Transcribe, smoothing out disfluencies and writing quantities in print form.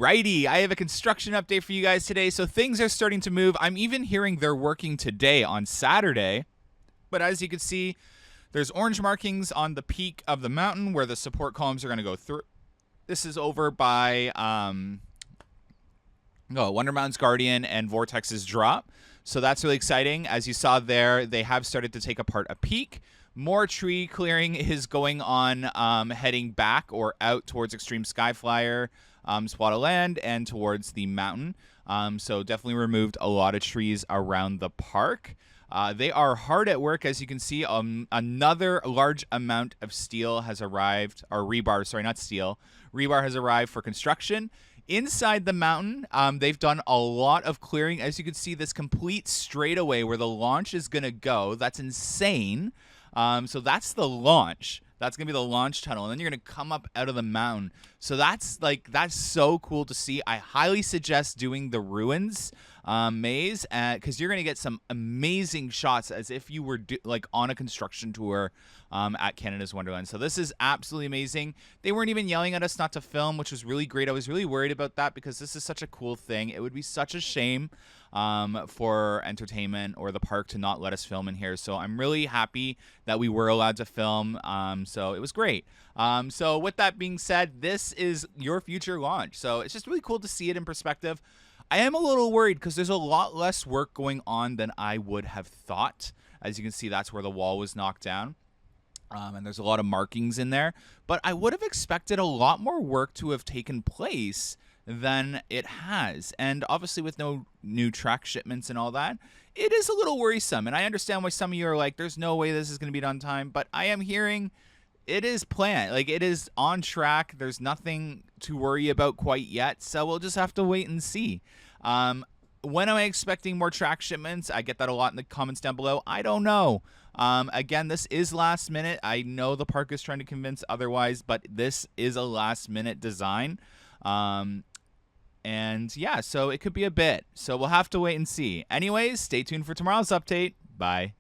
Alrighty, I have a construction update for you guys today. So things are starting to move. I'm even hearing they're working today on Saturday. But as you can see, there's orange markings on the peak of the mountain where the support columns are going to go through. This is over by Wonder Mountain's Guardian and Vortex's Drop. So that's really exciting. As you saw there, they have started to take apart a peak. More tree clearing is going on, heading back or out towards Extreme Skyflyer, spot of land, and towards the mountain. So definitely removed a lot of trees around the park. They are hard at work, as you can see. Another large amount of steel has arrived, or rebar, sorry, not steel. Rebar has arrived for construction. Inside the mountain, they've done a lot of clearing. As you can see, this complete straightaway where the launch is going to go, that's insane. So that's the launch. That's going to be the launch tunnel. And then you're going to come up out of the mountain. So that's so cool to see. I highly suggest doing the ruins maze because you're going to get some amazing shots as if you were on a construction tour at Canada's Wonderland. So this is absolutely amazing. They weren't even yelling at us not to film, which was really great. I was really worried about that because this is such a cool thing. It would be such a shame for entertainment or the park to not let us film in here. So I'm really happy that we were allowed to film. So it was great. So with that being said, this is your future launch. So it's just really cool to see it in perspective. I am a little worried because there's a lot less work going on than I would have thought. As you can see, that's where the wall was knocked down. And there's a lot of markings in there. But I would have expected a lot more work to have taken place than it has. And obviously with no new track shipments and all that, it is a little worrisome. And I understand why some of you are like, there's no way this is going to be done on time. But I am hearing it is planned. Like, it is on track. There's nothing to worry about quite yet. So we'll just have to wait and see. When am I expecting more track shipments? I get that a lot in the comments down below. I don't know. Again, this is last minute. I know the park is trying to convince otherwise, but this is a last minute design. And yeah, so it could be a bit. So we'll have to wait and see. Anyways, stay tuned for tomorrow's update. Bye.